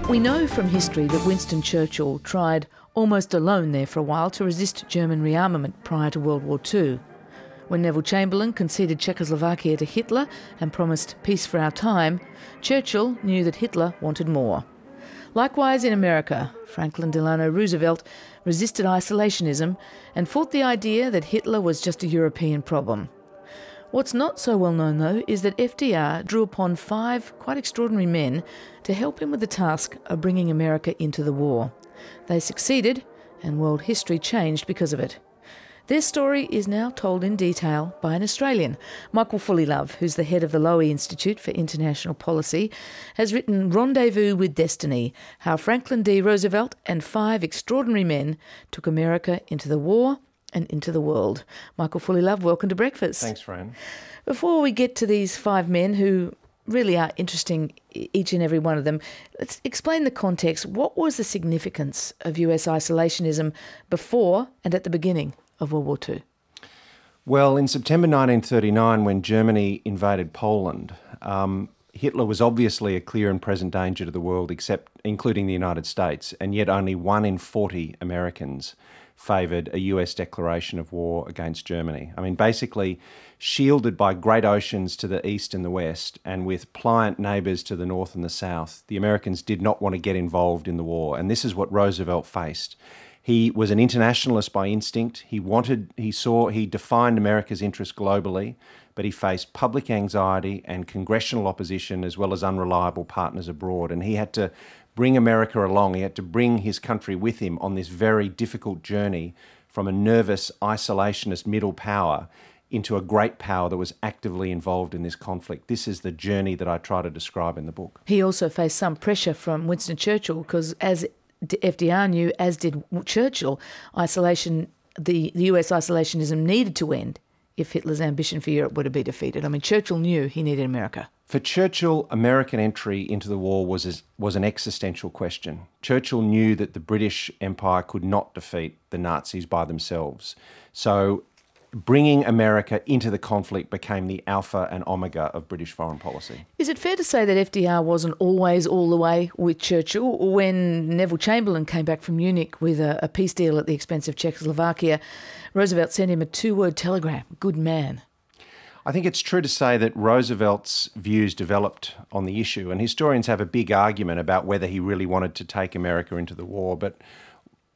We know from history that Winston Churchill tried almost alone there for a while to resist German rearmament prior to World War II. When Neville Chamberlain conceded Czechoslovakia to Hitler and promised peace for our time, Churchill knew that Hitler wanted more. Likewise in America, Franklin Delano Roosevelt resisted isolationism and fought the idea that Hitler was just a European problem. What's not so well known, though, is that FDR drew upon 5 quite extraordinary men to help him with the task of bringing America into the war. They succeeded, and world history changed because of it. Their story is now told in detail by an Australian. Michael Fullilove, who's the head of the Lowy Institute for International Policy, has written Rendezvous with Destiny, how Franklin D. Roosevelt and 5 extraordinary men took America into the war and into the world. Michael Fullilove, welcome to Breakfast. Thanks, Fran. Before we get to these 5 men who really are interesting, each and every one of them, let's explain the context. What was the significance of US isolationism before and at the beginning of World War II? Well, in September 1939, when Germany invaded Poland, Hitler was obviously a clear and present danger to the world, including the United States, and yet only 1 in 40 Americans favoured a US declaration of war against Germany. I mean, basically, shielded by great oceans to the east and the west, and with pliant neighbours to the north and the south, the Americans did not want to get involved in the war, and this is what Roosevelt faced. He was an internationalist by instinct. He defined America's interests globally, but he faced public anxiety and congressional opposition as well as unreliable partners abroad, and he had to bring America along. He had to bring his country with him on this very difficult journey from a nervous, isolationist middle power into a great power that was actively involved in this conflict. This is the journey that I try to describe in the book. He also faced some pressure from Winston Churchill because, as FDR knew, as did Churchill, the US isolationism needed to end if Hitler's ambition for Europe were to be defeated. I mean, Churchill knew he needed America. For Churchill, American entry into the war was an existential question. Churchill knew that the British Empire could not defeat the Nazis by themselves. So bringing America into the conflict became the alpha and omega of British foreign policy. Is it fair to say that FDR wasn't always all the way with Churchill? When Neville Chamberlain came back from Munich with a peace deal at the expense of Czechoslovakia, Roosevelt sent him a 2-word telegram, good man. I think it's true to say that Roosevelt's views developed on the issue, and historians have a big argument about whether he really wanted to take America into the war. But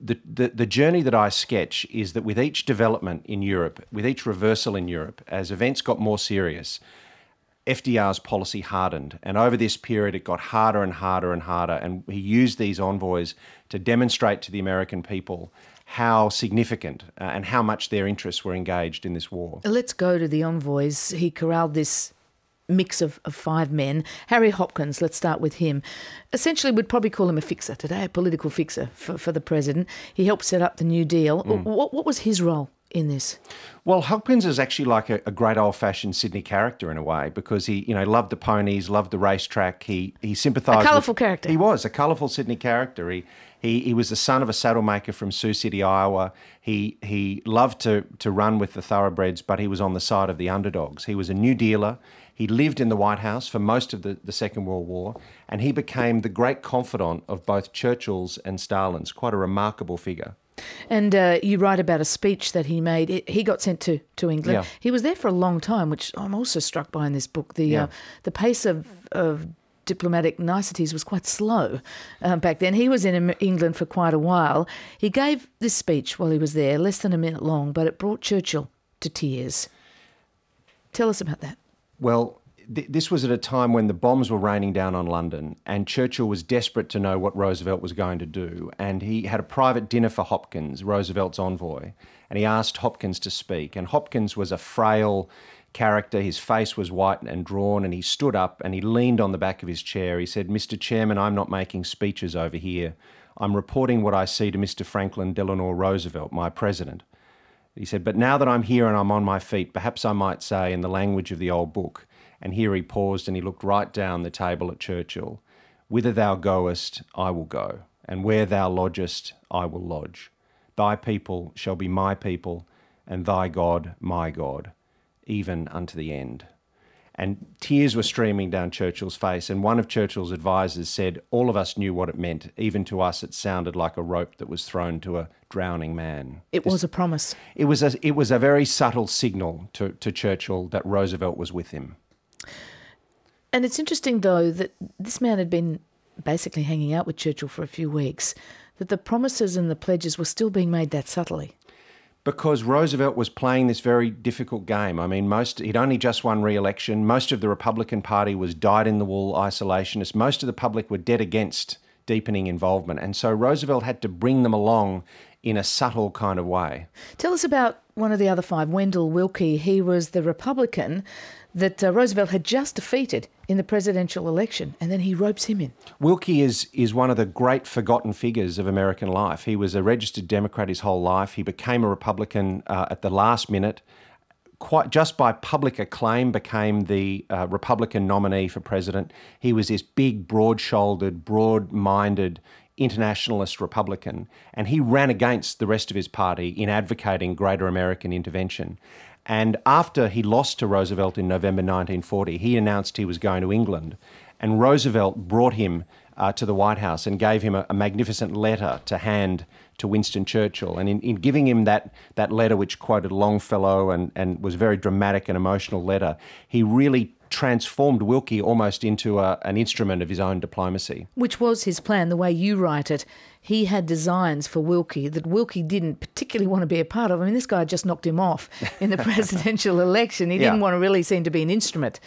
the journey that I sketch is that with each development in Europe, with each reversal in Europe, as events got more serious, FDR's policy hardened. And over this period, it got harder and harder and harder. And he used these envoys to demonstrate to the American people how significant and how much their interests were engaged in this war. Let's go to the envoys. He corralled this mix of 5 men. Harry Hopkins, let's start with him. Essentially, we'd probably call him a fixer today, a political fixer for the president. He helped set up the New Deal. What was his role in this? Well, Hopkins is actually like a great old-fashioned Sydney character in a way, because he, loved the ponies, loved the racetrack. He sympathised. A colourful character. He was a colourful Sydney character. He was the son of a saddle maker from Sioux City, Iowa. He loved to run with the thoroughbreds, but he was on the side of the underdogs. He was a New Dealer. He lived in the White House for most of the Second World War, and he became the great confidant of both Churchill's and Stalin's, quite a remarkable figure. And you write about a speech that he made. He got sent to England. Yeah. He was there for a long time, which I'm also struck by in this book. The pace of diplomatic niceties was quite slow back then. He was in England for quite a while. He gave this speech while he was there, less than a minute long, but it brought Churchill to tears. Tell us about that. Well, this was at a time when the bombs were raining down on London, and Churchill was desperate to know what Roosevelt was going to do. And he had a private dinner for Hopkins, Roosevelt's envoy, and he asked Hopkins to speak. And Hopkins was a frail character. His face was white and drawn, and he stood up and he leaned on the back of his chair. He said, "Mr. Chairman, I'm not making speeches over here. I'm reporting what I see to Mr. Franklin Delano Roosevelt, my president." He said, "But now that I'm here and I'm on my feet, perhaps I might say in the language of the old book," and here he paused and he looked right down the table at Churchill, "Whither thou goest, I will go, and where thou lodgest, I will lodge. Thy people shall be my people, and thy God my God, even unto the end." And tears were streaming down Churchill's face, and one of Churchill's advisors said, "All of us knew what it meant. Even to us, it sounded like a rope that was thrown to a drowning man." It was a promise. It was a very subtle signal to Churchill that Roosevelt was with him. And it's interesting, though, that this man had been basically hanging out with Churchill for a few weeks, that the promises and the pledges were still being made that subtly. Because Roosevelt was playing this very difficult game. I mean, he'd only just won re-election. Most of the Republican Party was dyed-in-the-wool isolationist. Most of the public were dead against deepening involvement. And so Roosevelt had to bring them along in a subtle kind of way. Tell us about one of the other five, Wendell Willkie. He was the Republican that Roosevelt had just defeated in the presidential election, and then he ropes him in. Willkie is one of the great forgotten figures of American life. He was a registered Democrat his whole life. He became a Republican at the last minute. Quite just by public acclaim, became the Republican nominee for president. He was this big, broad-shouldered, broad-minded internationalist Republican, and he ran against the rest of his party in advocating greater American intervention. And after he lost to Roosevelt in November 1940, he announced he was going to England. And Roosevelt brought him to the White House and gave him a magnificent letter to hand to Winston Churchill. And in giving him that letter, which quoted Longfellow and was a very dramatic and emotional letter, he really transformed Willkie almost into an instrument of his own diplomacy. Which was his plan, the way you write it. He had designs for Willkie that Willkie didn't particularly want to be a part of. I mean, this guy just knocked him off in the presidential election. He didn't want to really seem to be an instrument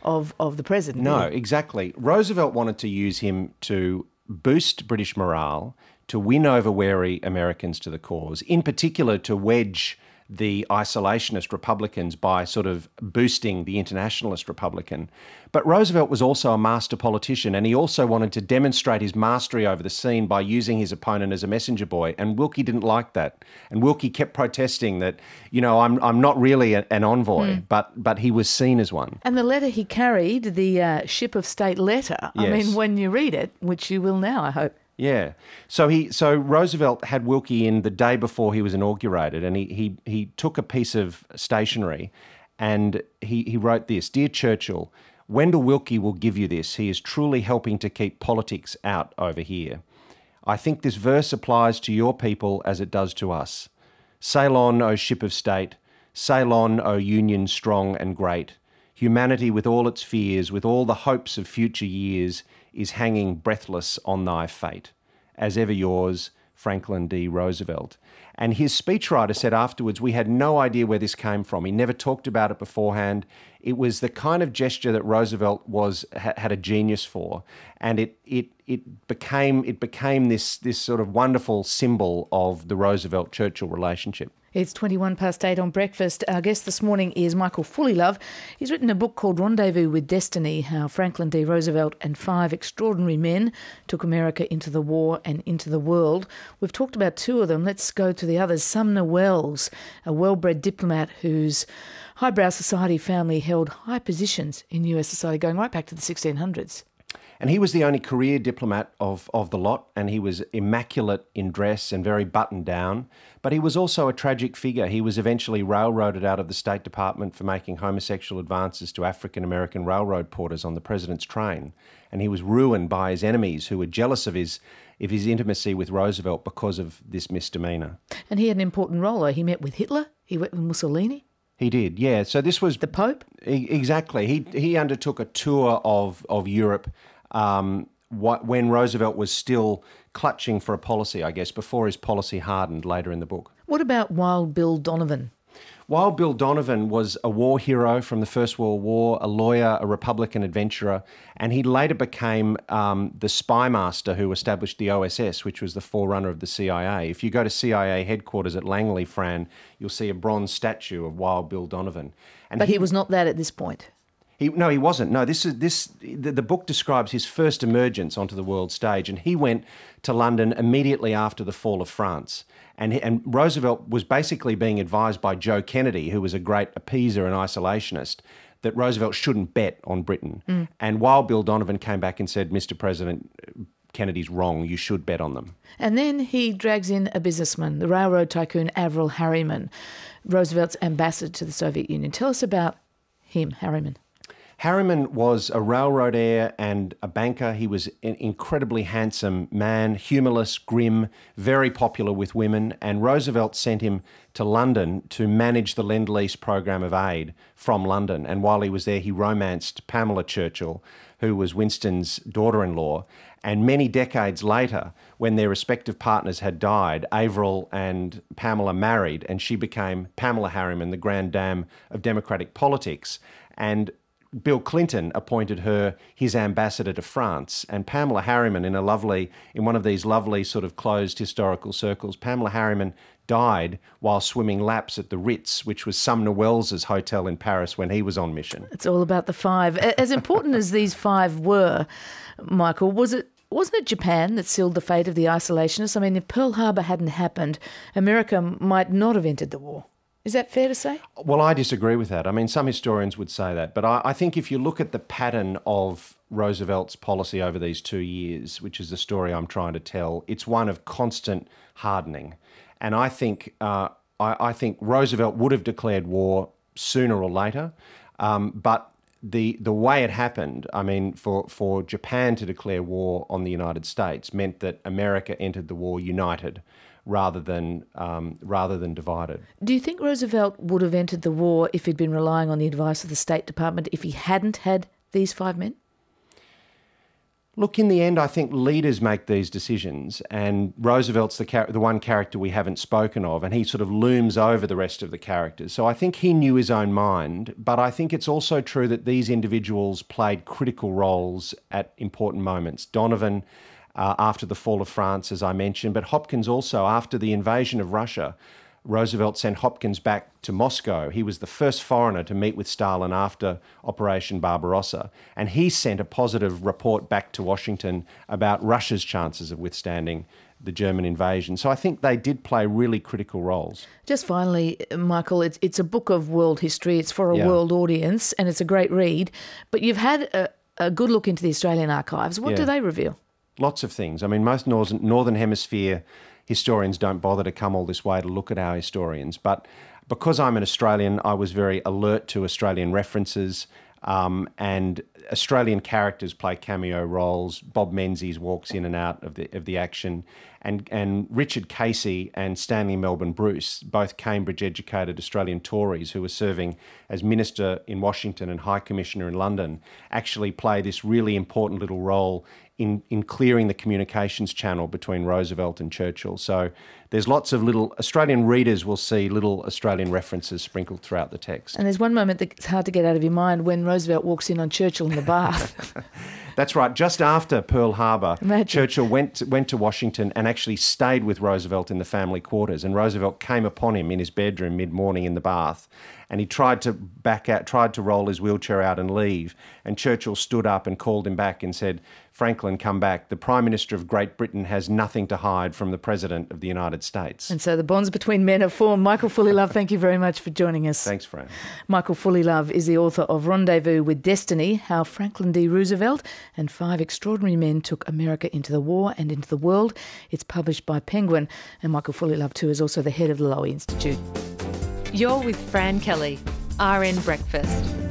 of the president. No, exactly. Roosevelt wanted to use him to boost British morale, to win over wary Americans to the cause, in particular to wedge the isolationist Republicans by sort of boosting the internationalist Republican. But Roosevelt was also a master politician, and he also wanted to demonstrate his mastery over the scene by using his opponent as a messenger boy, and Willkie didn't like that. And Willkie kept protesting that, you know, I'm not really an envoy, but he was seen as one. And the letter he carried, the ship of state letter, Yes. I mean, when you read it, which you will now, I hope. Yeah. So Roosevelt had Willkie in the day before he was inaugurated, and he took a piece of stationery and he wrote this: "Dear Churchill, Wendell Willkie will give you this. He is truly helping to keep politics out over here. I think this verse applies to your people as it does to us. Sail on, O ship of state. Sail on, O Union strong and great. Humanity with all its fears, with all the hopes of future years, is hanging breathless on thy fate. As ever yours, Franklin D. Roosevelt." And his speechwriter said afterwards, we had no idea where this came from. He never talked about it beforehand. It was the kind of gesture that Roosevelt had a genius for, and it became this sort of wonderful symbol of the Roosevelt-Churchill relationship. It's 8:21 on Breakfast. Our guest this morning is Michael Fullilove. He's written a book called Rendezvous with Destiny, How Franklin D. Roosevelt and Five Extraordinary Men Took America into the War and into the World. We've talked about two of them. Let's go to the others. Sumner Welles, a well-bred diplomat whose highbrow society family held high positions in US society going right back to the 1600s. And he was the only career diplomat of the lot, and he was immaculate in dress and very buttoned down. But he was also a tragic figure. He was eventually railroaded out of the State Department for making homosexual advances to African-American railroad porters on the president's train. And he was ruined by his enemies who were jealous of his intimacy with Roosevelt because of this misdemeanor. And he had an important role, though. He met with Hitler, he met with Mussolini. He did, yeah. So this was... The Pope? Exactly. He undertook a tour of Europe when Roosevelt was still clutching for a policy, I guess, before his policy hardened later in the book. What about Wild Bill Donovan? Wild Bill Donovan was a war hero from the First World War, a lawyer, a Republican adventurer, and he later became the spy master who established the OSS, which was the forerunner of the CIA. If you go to CIA headquarters at Langley, Fran, you'll see a bronze statue of Wild Bill Donovan. And but he was not that at this point. No, he wasn't. No, the book describes his first emergence onto the world stage, and he went to London immediately after the fall of France. And Roosevelt was basically being advised by Joe Kennedy, who was a great appeaser and isolationist, that Roosevelt shouldn't bet on Britain. And Wild Bill Donovan came back and said, "Mr. President, Kennedy's wrong, you should bet on them." And then he drags in a businessman, the railroad tycoon Averell Harriman, Roosevelt's ambassador to the Soviet Union. Tell us about him, Harriman. Harriman was a railroad heir and a banker. He was an incredibly handsome man, humourless, grim, very popular with women, and Roosevelt sent him to London to manage the Lend-Lease program of aid from London. And while he was there, he romanced Pamela Churchill, who was Winston's daughter-in-law. And many decades later, when their respective partners had died, Averill and Pamela married, and she became Pamela Harriman, the grande dame of Democratic politics. And Bill Clinton appointed her his ambassador to France, and Pamela Harriman, in one of these lovely sort of closed historical circles, Pamela Harriman died while swimming laps at the Ritz, which was Sumner Wells's hotel in Paris when he was on mission. It's all about the five. As important as these five were, Michael, wasn't it Japan that sealed the fate of the isolationists? I mean, if Pearl Harbor hadn't happened, America might not have entered the war. Is that fair to say? Well, I disagree with that. I mean, some historians would say that. But I think if you look at the pattern of Roosevelt's policy over these 2 years, which is the story I'm trying to tell, it's one of constant hardening. And I think Roosevelt would have declared war sooner or later. But the way it happened, I mean, for Japan to declare war on the United States meant that America entered the war united, rather than divided. Do you think Roosevelt would have entered the war if he'd been relying on the advice of the State Department, if he hadn't had these five men? Look, in the end, I think leaders make these decisions, and Roosevelt's the one character we haven't spoken of, and he sort of looms over the rest of the characters. So I think he knew his own mind, but I think it's also true that these individuals played critical roles at important moments. Donovan, after the fall of France, as I mentioned, but Hopkins also, after the invasion of Russia, Roosevelt sent Hopkins back to Moscow. He was the first foreigner to meet with Stalin after Operation Barbarossa, and he sent a positive report back to Washington about Russia's chances of withstanding the German invasion. So I think they did play really critical roles. Just finally, Michael, it's a book of world history. It's for a world audience, and it's a great read. But you've had a good look into the Australian archives. What do they reveal? Lots of things. I mean, most Northern Hemisphere historians don't bother to come all this way to look at our historians. But because I'm an Australian, I was very alert to Australian references, and Australian characters play cameo roles. Bob Menzies walks in and out of the action. And Richard Casey and Stanley Melbourne Bruce, both Cambridge-educated Australian Tories who were serving as Minister in Washington and High Commissioner in London, actually play this really important little role in clearing the communications channel between Roosevelt and Churchill. So there's lots of little, Australian readers will see little Australian references sprinkled throughout the text. And there's one moment that's hard to get out of your mind when Roosevelt walks in on Churchill in the bath. That's right. Just after Pearl Harbor, Imagine. Churchill went to Washington and actually stayed with Roosevelt in the family quarters. And Roosevelt came upon him in his bedroom mid-morning in the bath. And he tried to roll his wheelchair out and leave. And Churchill stood up and called him back and said, "Franklin, come back. The Prime Minister of Great Britain has nothing to hide from the President of the United States." And so the bonds between men are formed. Michael Fullilove, thank you very much for joining us. Thanks, Fran. Michael Fullilove is the author of Rendezvous with Destiny, How Franklin D. Roosevelt and Five Extraordinary Men Took America into the War and into the World. It's published by Penguin. And Michael Fullilove, too, is also the head of the Lowy Institute. You're with Fran Kelly, RN Breakfast.